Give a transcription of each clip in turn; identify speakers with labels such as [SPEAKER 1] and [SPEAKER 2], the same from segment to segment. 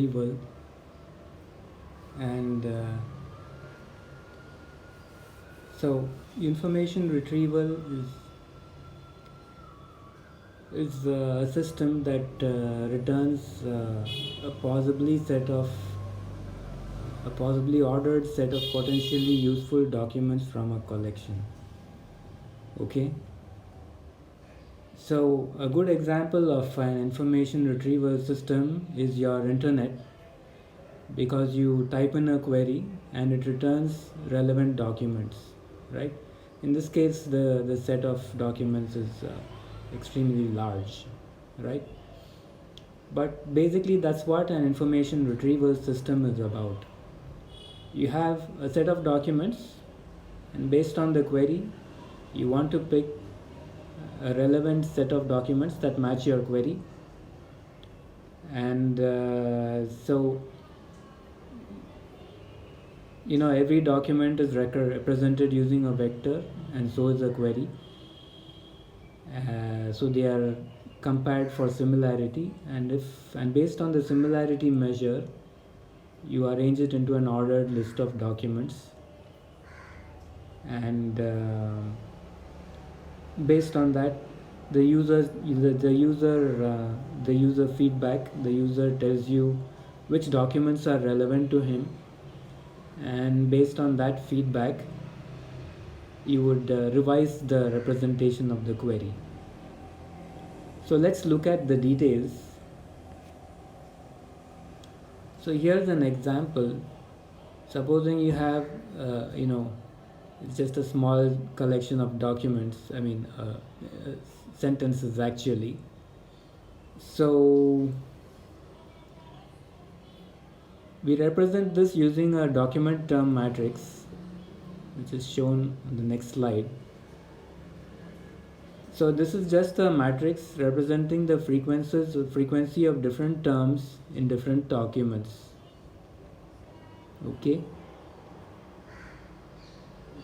[SPEAKER 1] Retrieval, and so information retrieval is a system that returns a possibly ordered set of potentially useful documents from a collection. Okay, so a good example of an information retrieval system is your internet, because you type in a query and it returns relevant documents, right? In this case, the set of documents is extremely large, right? But basically, that's what an information retrieval system is about. You have a set of documents, and based on the query, you want to pick a relevant set of documents that match your query. And so every document is represented using a vector, and so is a query. So they are compared for similarity, and based on the similarity measure, you arrange it into an ordered list of documents, and based on that, the user feedback, the user tells you which documents are relevant to him, and based on that feedback, you would revise the representation of the query. So let's look at the details. So here's an example. Supposing you have it's just a small collection of documents, sentences actually. So we represent this using a document term matrix, which is shown on the next slide. So this is just a matrix representing the frequency of different terms in different documents. Okay.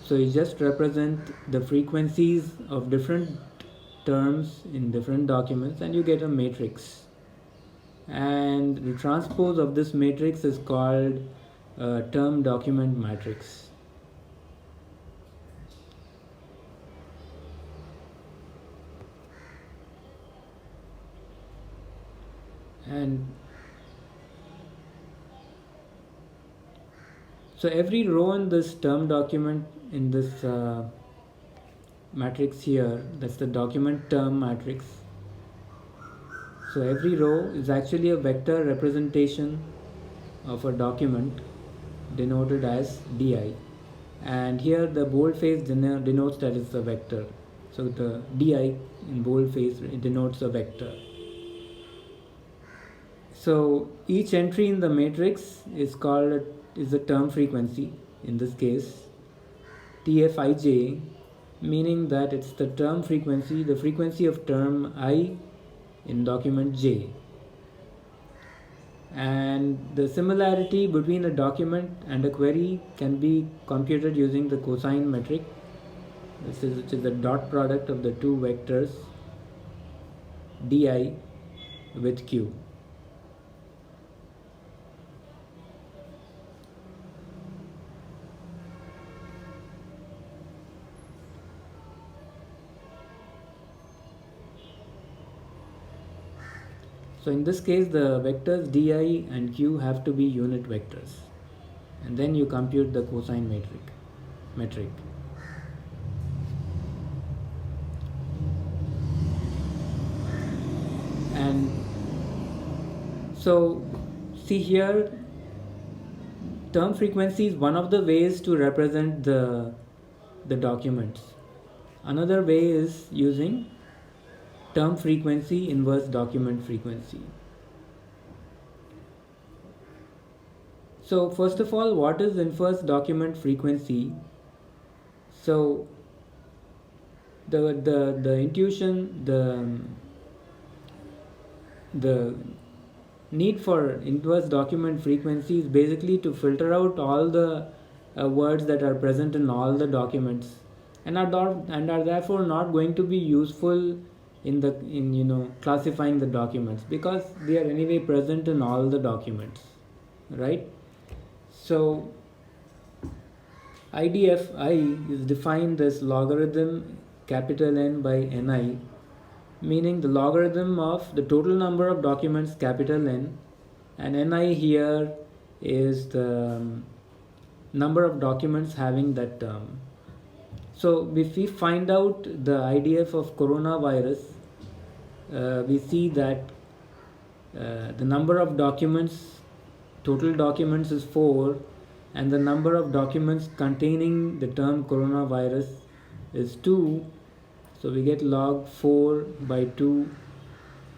[SPEAKER 1] So you just represent the frequencies of different terms in different documents, and you get a matrix. And the transpose of this matrix is called a term document matrix. And so every row in this term document, in this matrix here, that's the document term matrix. So every row is actually a vector representation of a document denoted as di, and here the boldface denotes that it's a vector. So the di in boldface denotes a vector. So each entry in the matrix is a term frequency, in this case tfij, meaning that it's the term frequency, the frequency of term I in document j. And the similarity between a document and a query can be computed using the cosine metric, which is the dot product of the two vectors di with q. So in this case, the vectors di and q have to be unit vectors, and then you compute the cosine metric. And so see here, term frequency is one of the ways to represent the documents. Another way is using term frequency inverse document frequency. So first of all, what is inverse document frequency? So the intuition, the need for inverse document frequency is basically to filter out all the words that are present in all the documents, and are therefore not going to be useful in classifying the documents, because they are anyway present in all the documents, right? So IDFI is defined as logarithm capital N by Ni, meaning the logarithm of the total number of documents capital N, and Ni here is the number of documents having that term. So if we find out the IDF of coronavirus, we see that the number of documents, total documents is 4, and the number of documents containing the term coronavirus is 2. So we get log 4 by 2,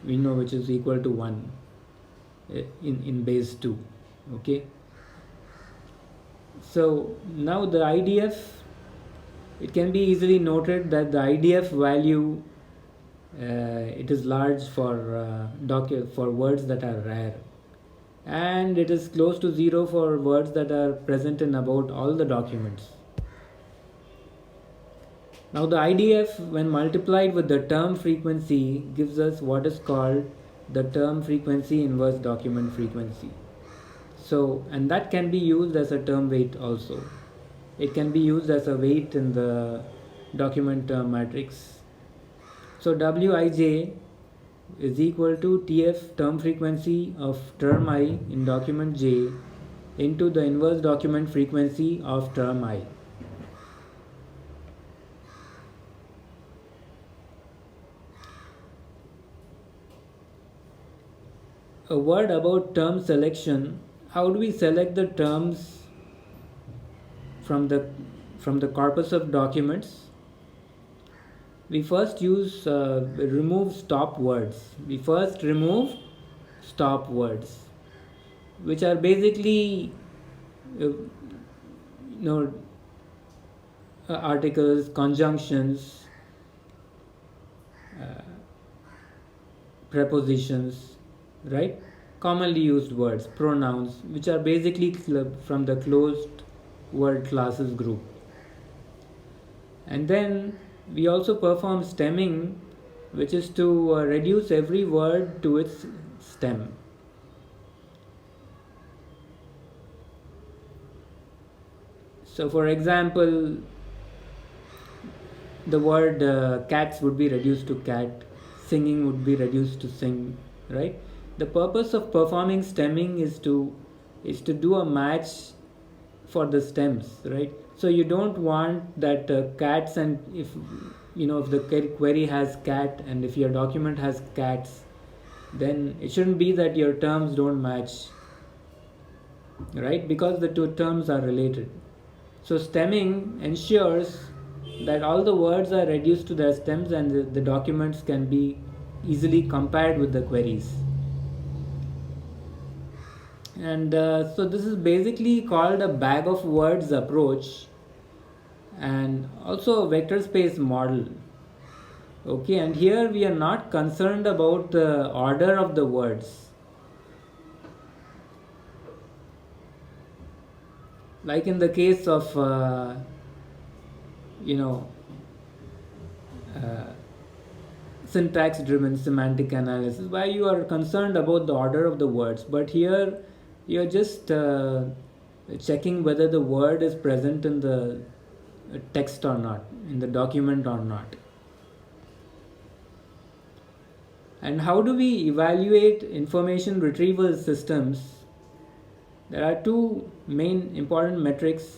[SPEAKER 1] we know, which is equal to 1 in base 2. Okay. So now the IDF, it can be easily noted that the IDF value, it is large for words that are rare, and it is close to 0 for words that are present in about all the documents. Now the IDF, when multiplied with the term frequency, gives us what is called the term frequency inverse document frequency. So, and that can be used as a term weight also. It can be used as a weight in the document term matrix. So Wij is equal to TF, term frequency of term I in document J, into the inverse document frequency of term I. A word about term selection. How do we select the terms from the corpus of documents? We first use remove stop words. We first remove stop words, which are basically articles, conjunctions, prepositions, right? Commonly used words, pronouns, which are basically from the closed word classes group. And then we also perform stemming, which is to reduce every word to its stem. So for example, the word cats would be reduced to cat, singing would be reduced to sing, right? The purpose of performing stemming is to do a match for the stems, right? So you don't want that cats, and if the query has cat and if your document has cats, then it shouldn't be that your terms don't match, right? Because the two terms are related. So stemming ensures that all the words are reduced to their stems, and the documents can be easily compared with the queries. And so this is basically called a bag of words approach, and also a vector space model. Okay, and here we are not concerned about the order of the words. Like in the case of syntax driven semantic analysis, where you are concerned about the order of the words, but here you're just checking whether the word is present in the text or not, in the document or not. And how do we evaluate information retrieval systems? There are two main important metrics: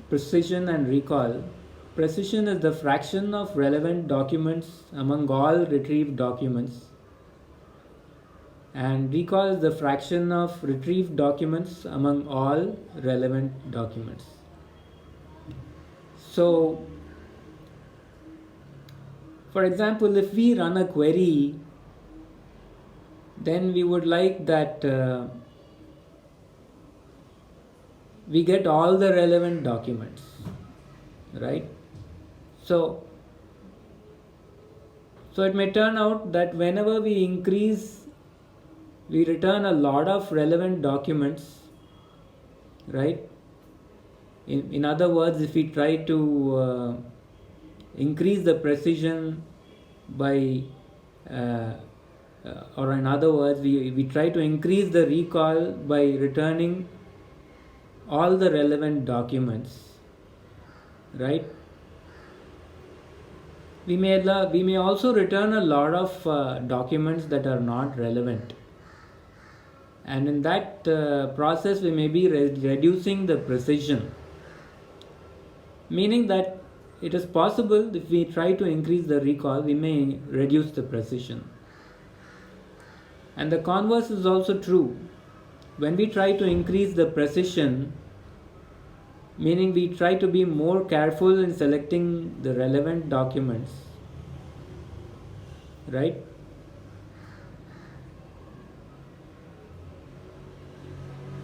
[SPEAKER 1] precision and recall. Precision is the fraction of relevant documents among all retrieved documents, and recall is the fraction of retrieved documents among all relevant documents. So, for example, if we run a query, then we would like that we get all the relevant documents, right? So it may turn out that whenever we increase, we return a lot of relevant documents, right? In other words, if we try to increase the precision by or in other words, we try to increase the recall by returning all the relevant documents, right? We may also return a lot of documents that are not relevant, and in that process we may be reducing the precision, meaning that it is possible if we try to increase the recall we may reduce the precision. And the converse is also true. When we try to increase the precision, meaning we try to be more careful in selecting the relevant documents, right?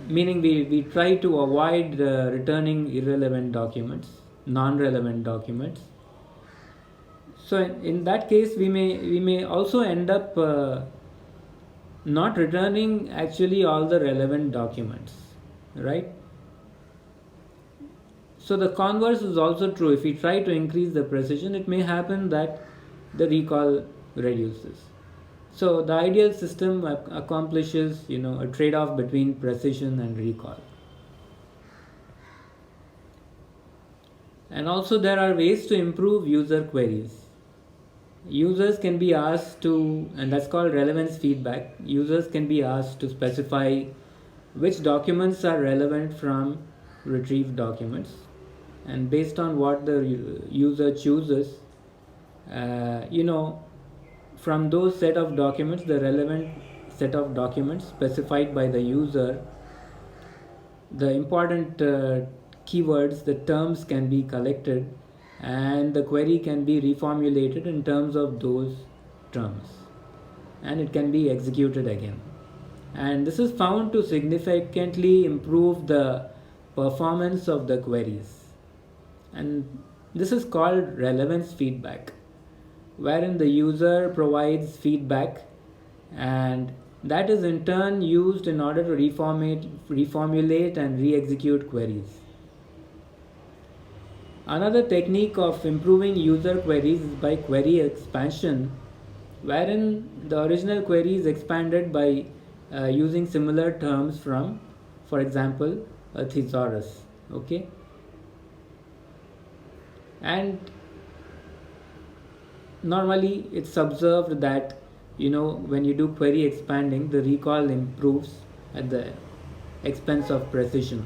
[SPEAKER 1] Meaning we try to avoid returning irrelevant documents, non-relevant documents. So in that case we may also end up not returning actually all the relevant documents, right? So the converse is also true. If we try to increase the precision, it may happen that the recall reduces. So the ideal system accomplishes, a trade-off between precision and recall. And also there are ways to improve user queries. Users can be asked to, and that's called relevance feedback. Users can be asked to specify which documents are relevant from retrieved documents, and based on what the user chooses, from those set of documents, the relevant set of documents specified by the user, the important keywords, the terms can be collected, and the query can be reformulated in terms of those terms, and it can be executed again. And this is found to significantly improve the performance of the queries. And this is called relevance feedback, wherein the user provides feedback, and that is in turn used in order to reformulate and re-execute queries. Another technique of improving user queries is by query expansion, wherein the original query is expanded by using similar terms from, for example, a thesaurus. Okay, and normally it's observed that when you do query expanding, the recall improves at the expense of precision.